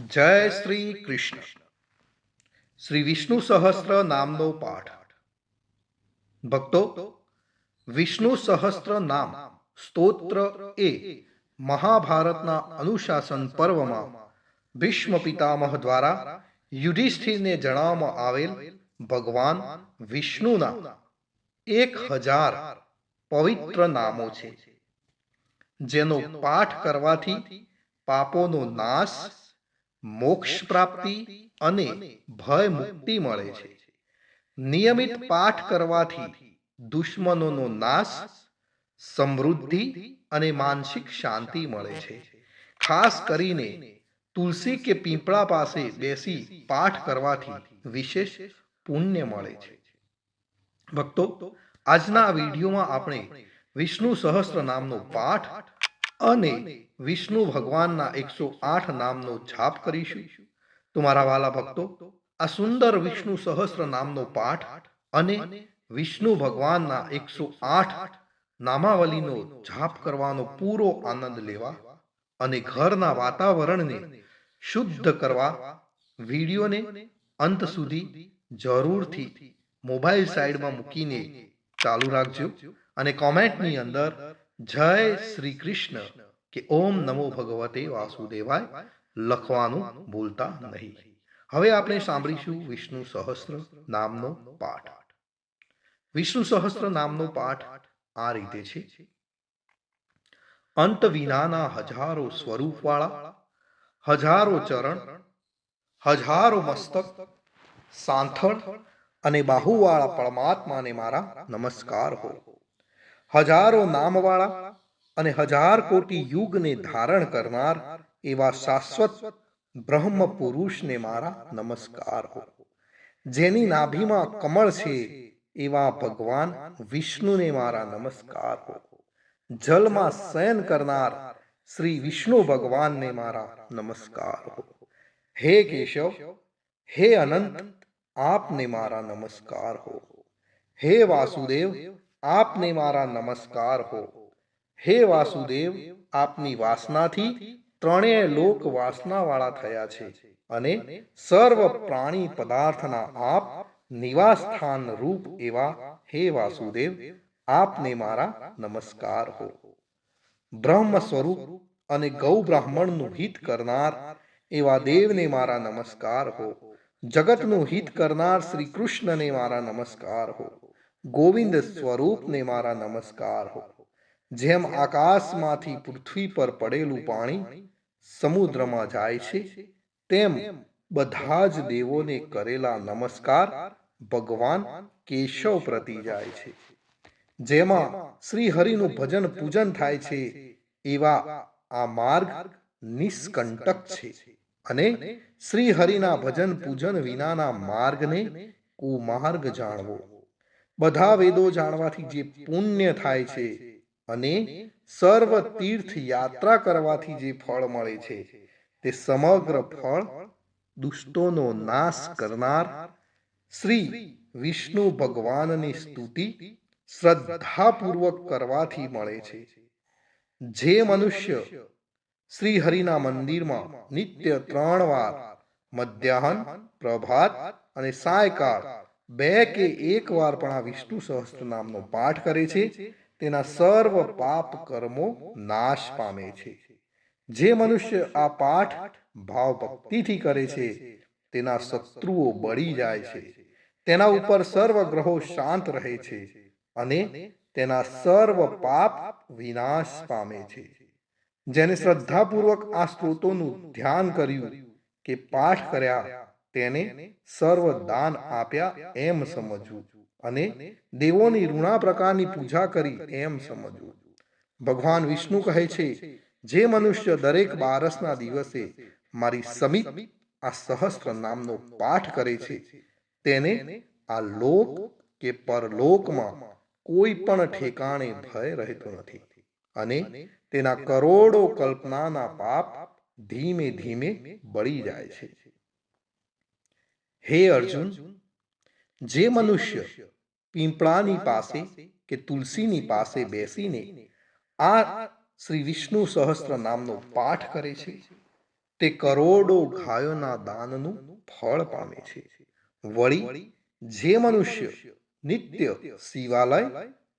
જય શ્રી કૃષ્ણ. શ્રી વિષ્ણુ સહસ્ત્ર નામનો પાઠ. ભક્તો, વિષ્ણુ સહસ્ત્ર નામ સ્તોત્ર એ મહાભારતના અનુશાસન પર્વમાં ભીષ્મ પિતામહ દ્વારા યુધિષ્ઠિરને જણાવવામાં આવેલ ભગવાન વિષ્ણુના 1000 પવિત્ર નામો છે, જેનો પાઠ કરવાથી પાપોનો નાશ, મોક્ષ પ્રાપ્તિ અને ભય મુક્તિ મળે છે. નિયમિત પાઠ કરવાથી દુશ્મનોનો નાશ, સમૃદ્ધિ અને માનસિક શાંતિ મળે છે. ખાસ કરીને તુલસી કે પીપળા પાસે બેસી પાઠ કરવાથી વિશેષ પુણ્ય મળે છે. ભક્તો, આજના આ વિડીયોમાં આપણે વિષ્ણુ સહસ્ત્ર નામનો પાઠ અને વિષ્ણુ ભગવાનના 108 નામનો જાપ કરીશું. તો મારા વાલા ભક્તો, આ સુંદર વિષ્ણુ સહસ્ત્ર નામનો પાઠ અને વિષ્ણુ ભગવાનના 108 નામાવલીનો જાપ કરવાનો પૂરો આનંદ લેવા અને ઘરના વાતાવરણને શુદ્ધ કરવા વિડીયોને અંત સુધી જરૂરથી મોબાઈલ સાઈડમાં મૂકીને ચાલુ રાખજો અને કોમેન્ટની અંદર જય શ્રી કૃષ્ણ કે ઓમ નમો ભગવતે વાસુદેવાય લખવાનું ભૂલતા નહીં. હવે આપણે સાંભળીશું વિષ્ણુ સહસ્ત્ર નામનો પાઠ. વિષ્ણુ સહસ્ત્ર નામનો પાઠ આ રીતે છે. અંત વિનાના હજારો સ્વરૂપવાળા, હજારો ચરણ, હજારો મસ્તક, સાંથળ અને બાહુવાળા પરમાત્માને મારા નમસ્કાર હો. હજારો નામવાળા અને 1000 કોટી યુગને ધારણ કરનાર એવા શાશ્વત બ્રહ્મ પુરુષને મારા નમસ્કાર હો. જેની નાભીમાં કમળ છે એવા ભગવાન વિષ્ણુને મારા નમસ્કાર હો. જલમાં શયન કરનાર શ્રી વિષ્ણુ ભગવાનને મારા નમસ્કાર હો. હે કેશવ, હે અનંત, આપને મારા નમસ્કાર હો. હે વાસુદેવ, આપને મારા નમસ્કાર હો. હે વાસુદેવ, આપની વાસનાથી ત્રણેય લોક વાસનાવાળા થયા છે અને સર્વ પ્રાણી પદાર્થના આપ નિવાસ સ્થાન રૂપ એવા હે વાસુદેવ, આપને મારા નમસ્કાર હો. બ્રહ્મ સ્વરૂપ અને ગૌ બ્રાહ્મણનું હિત કરનાર એવા દેવને મારા નમસ્કાર હો. જગતનું હિત કરનાર શ્રી કૃષ્ણને મારા નમસ્કાર હો. ગોવિંદ સ્વરૂપને મારા નમસ્કાર હો. જેમ આકાશમાંથી પૃથ્વી પર પડેલું પાણી સમુદ્રમાં જાય છે, તેમ બધા જ દેવોને કરેલા નમસ્કાર ભગવાન કેશવ પ્રતિ જાય છે. જેમાં શ્રી હરિનું ભજન પૂજન થાય છે એવા આ માર્ગ નિષ્કંટક છે અને શ્રી હરિના ભજન પૂજન વિનાના માર્ગને કુમાર્ગ જાણવો. બધા વેદો જાણવાથી જે પુણ્ય થાય છે અને સર્વ તીર્થ યાત્રા કરવાથી જે ફળ મળે છે, તે સમગ્ર ફળ દુષ્ટોનો નાશ કરનાર શ્રી વિષ્ણુ ભગવાનની સ્તુતિ શ્રદ્ધાપૂર્વક કરવાથી મળે છે. જે મનુષ્ય શ્રી હરિના મંદિરમાં નિત્ય 3 વાર મધ્યાહન, પ્રભાત અને સાયકાળ 2 કે 1 વાર પણ આ વિષ્ણુ સહસ્ત્ર નામનો પાઠ કરે છે, તેના સર્વ પાપ કર્મો નાશ પામે છે. જે મનુષ્ય આ પાઠ ભાવ ભક્તિથી કરે છે, તેના શત્રુઓ બળી જાય છે, તેના ઉપર સર્વ ગ્રહો શાંત રહે છે અને તેના સર્વ પાપ વિનાશ પામે છે. જેને શ્રદ્ધાપૂર્વક આ સ્ત્રોતોનું ધ્યાન કર્યું કે પાઠ કર્યા, તેને સર્વ દાન આપ્યા એમ સમજવું અને દેવોની ઋણા પ્રકારની પૂજા કરી એમ સમજવું. ભગવાન વિષ્ણુ કહે છે, જે મનુષ્ય દરેક બારસના દિવસે મારી સમીપ આ સહસ્ત્ર નામનો પાઠ કરે છે, તેને આ લોક કે પરલોકમાં કોઈ પણ ઠેકાણે ભય રહેતો નથી અને તેના કરોડો કલ્પનાના પાપ ધીમે ધીમે બળી જાય છે. હે અર્જુન, જે મનુષ્ય પીપળાની પાસે કે તુલસીની પાસે બેસીને આ શ્રી વિષ્ણુ સહસ્ત્ર નામનો પાઠ કરે છે, તે કરોડો ગાયોના દાનનું ફળ પામે છે. વળી જે મનુષ્ય નિત્ય શિવાલય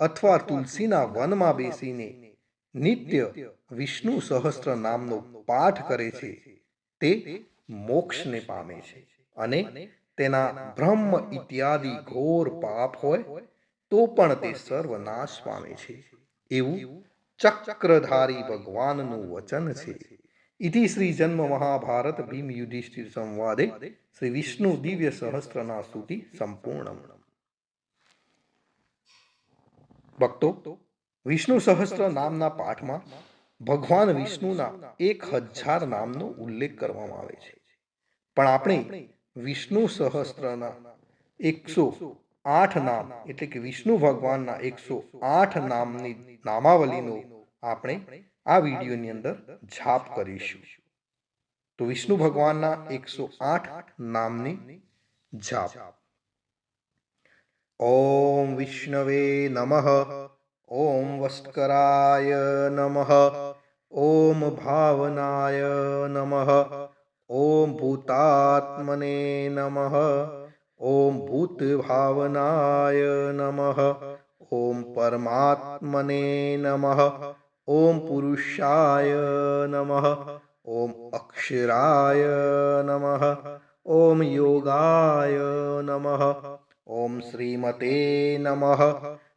અથવા તુલસીના વનમાં બેસીને નિત્ય વિષ્ણુ સહસ્ત્ર નામનો પાઠ કરે છે તે મોક્ષને પામે છે. અને તેના બ્રહ્મ ઇત્યાદિ ઘોર પાપ હોય તો પણ તે સર્વનાશ પામે છે. એવું ચક્રધારી ભગવાનનું વચન છે. ઇતિ શ્રી જન્મ મહાભારત ભીમ યુધિષ્ઠિર સંવાદે શ્રી વિષ્ણુ દિવ્ય સહસ્ત્રના સ્તુતિ સંપૂર્ણ. ભક્તો, વિષ્ણુ સહસ્ત્ર નામના પાઠમાં ભગવાન વિષ્ણુના 1000 નામનો ઉલ્લેખ કરવામાં આવે છે. પણ આપણે વિષ્ણુ સહસ્ત્રના 108 નામ એટલે કે વિષ્ણુ ભગવાનના 108 નામની નામાવલીનો આપણે આ વિડીયોની અંદર જાપ કરીશું. તો વિષ્ણુ ભગવાનના 108 નામની જાપ. ઓમ વિષ્ણવે નમઃ. ઓમ વસ્કરાય નમઃ. ઓમ ભાવનાય નમઃ. ઓમ ભૂતાત્મને નમઃ. ઓમ ભૂત ભાવનાય નમઃ. ઓમ પરમાત્મને નમઃ. ઓમ પુરુષાય નમઃ. ઓમ અક્ષરાય નમઃ. ઓમ યોગાય નમઃ. ઓમ શ્રીમતે નમઃ.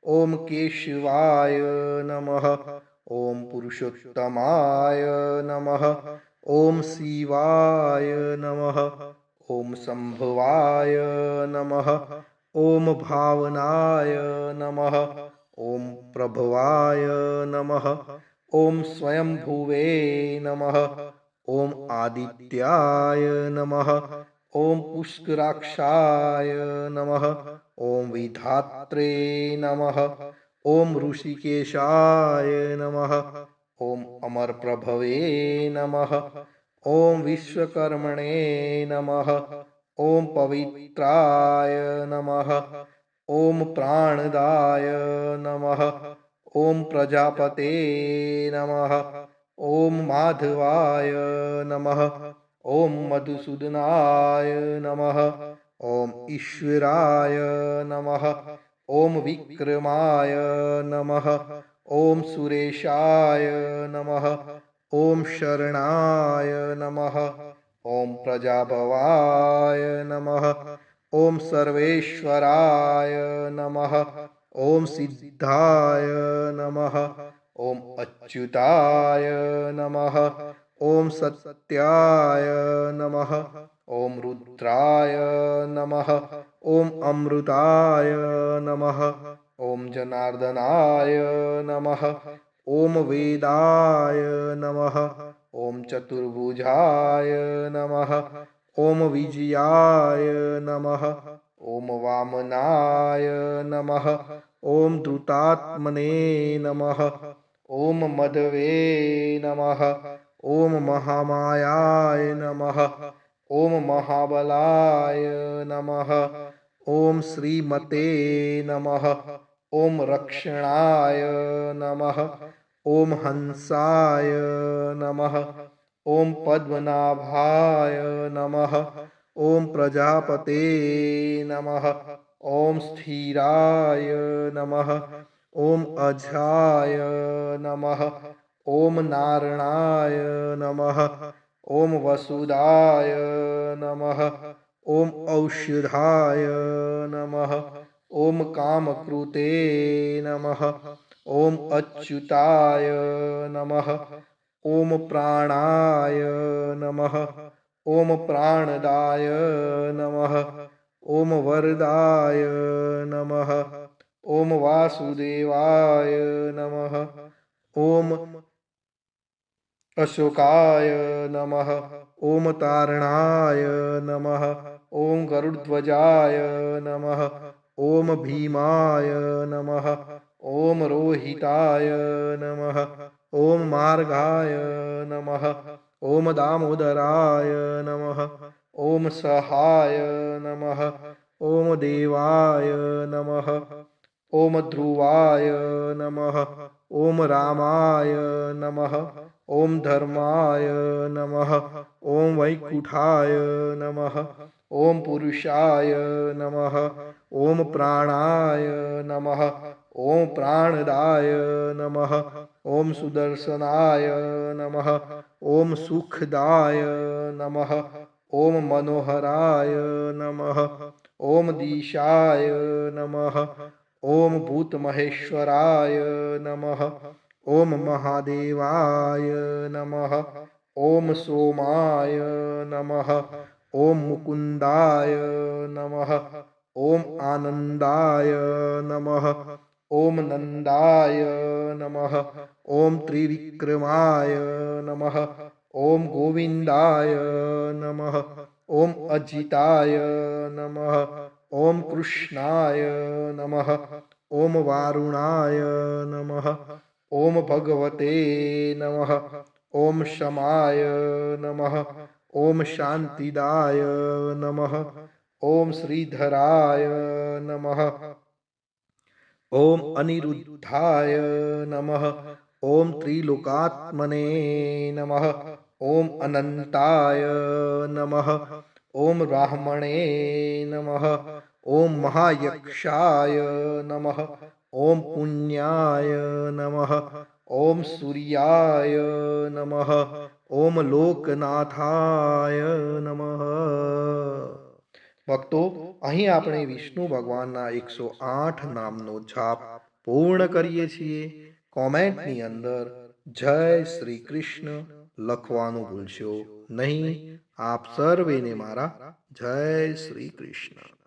ઓમ કેશવાય નમઃ. ઓમ પુરુષોત્તમાય નમઃ. ઓમ શિવાય નમઃ. ઓમ સંભવાય નમઃ. ઓમ ભાવનાય નમઃ. ઓમ પ્રભવાય નમઃ. ઓમ સ્વયંભુવે નમઃ. ઓમ આદિત્યાય નમઃ. ઓમ પુષ્કરાક્ષાય નમઃ. ઓમ વિધાત્રે નમઃ. ઓમ ઋષિકેશાય નમઃ. ઓમ અમરપ્રભવે નમઃ. ઓમ વિશ્વકર્મણે નમઃ. ઓમ પવિત્રાય નમઃ. ઓમ પ્રાણદાય નમઃ. ઓમ પ્રજાપતે નમઃ. ઓમ માધવાય નમઃ. ઓમ મધુસૂદનાય નમઃ. ઓમ ઈશ્વરાય નમઃ. ઓમ વિક્રમાય નમઃ. ઓમ સુરેશાય નમઃ. ઓમ શરણાય નમઃ. ઓમ પ્રજાભવાય નમઃ. ઓમ સર્વેશ્વરાય નમઃ. ઓમ સિદ્ધાય નમઃ. ઓમ અચ્યુતાય નમઃ. ઓમ સત્યાય નમઃ. ઓમ રુદ્રાય નમઃ. ઓમ અમૃતાય નમઃ. ઓમ જનાર્દનાય નમઃ. ઓમ વેદાય નમઃ. ઓમ ચતુર્ભુજાય નમઃ. ઓમ વિજયાય નમઃ. ઓમ વામનાય નમઃ. ઓમ ધૃતાત્મને નમઃ. ઓમ મદવે નમઃ. ઓમ મહામાયાય નમઃ. ઓમ મહાબલાય નમઃ. ઓમ શ્રીમતે નમઃ. ઓમ રક્ષણાય નમઃ. ઓમ હંસાય નમઃ. ઓમ પદ્મનાભાય નમઃ. ઓમ પ્રજાપતે નમઃ. ઓમ સ્થિરાય નમઃ. ઓમ અજાય નમઃ. ઓમ નારણાય નમઃ. ઓમ વસુદાય નમઃ. ઓમ ઔષધાય નમઃ. ઓમ કામકૃતે નમઃ. ઓમ અચ્યુતાય નમઃ. ઓમ પ્રાણાય નમઃ. ઓમ પ્રાણદાય નમઃ. ઓમ વરદાય નમઃ. ઓમ વાસુદેવાય નમઃ. ઓમ અશોકાય નમઃ. ઓમ તારણાય નમઃ. ઓમ ગરુડધ્વજાય નમઃ. ઓમ ભીમાય નમઃ. ઓમ રોહિતાય નમઃ. ઓમ માર્ગાય નમઃ. ઓમ દામોદરાય નમઃ. ઓમ સહાય નમઃ. ઓમ દેવાય નમઃ. ઓમ ધ્રુવાય નમઃ, ઓમ રામાય નમઃ, ઓમ ધર્માય નમઃ, ઓમ વૈકુંઠાય નમઃ, ઓમ પુરુષાય નમઃ, ઓમ પ્રાણાય નમઃ, ઓમ પ્રાણદાય નમઃ, ઓમ સુદર્શનાય નમઃ, ઓમ સુખદાય નમઃ, ઓમ મનોહરાય નમઃ, ઓમ દીશાય નમઃ, ઓમ ભૂતમહેશ્વરાય નમઃ, ઓમ મહાદેવાય નમઃ, ઓમ સોમાય નમઃ, ઓમ મુકુંદાય નમઃ, ઓમ આનંદાય નમઃ, ઓમ નંદાય નમઃ, ઓમ ત્રિવિક્રમાય નમઃ, ઓમ ગોવિંદાય નમઃ, ઓમ અજિતાય નમઃ, ઓમ કૃષ્ણાય નમઃ, ઓમ વારુણાય નમઃ, ઓમ ભગવતે નમઃ, ઓમ શમાય નમઃ, ઓમ શાંતિદાય નમઃ, ઓમ શ્રીધરાય નમઃ, ઓમ અનિરુદ્ધાય નમઃ, ઓમ ત્રિલોકાત્મને નમઃ, ઓમ અનંતાય નમઃ, ઓમ બ્રાહ્મણે નમઃ, ઓમ મહાયક્ષાય નમઃ, ઓમ પુણ્યાય નમઃ, ઓમ સૂર્યાય નમઃ, ઓમ લોકનાથાય નમઃ. ભક્તો, અહીં આપણે વિષ્ણુ ભગવાનના 108 નામનો જાપ પૂર્ણ કરીએ છીએ. કોમેન્ટની અંદર જય શ્રી કૃષ્ણ લખવાનું ભૂલશો નહીં. આપ સર્વેને મારા જય શ્રી કૃષ્ણ.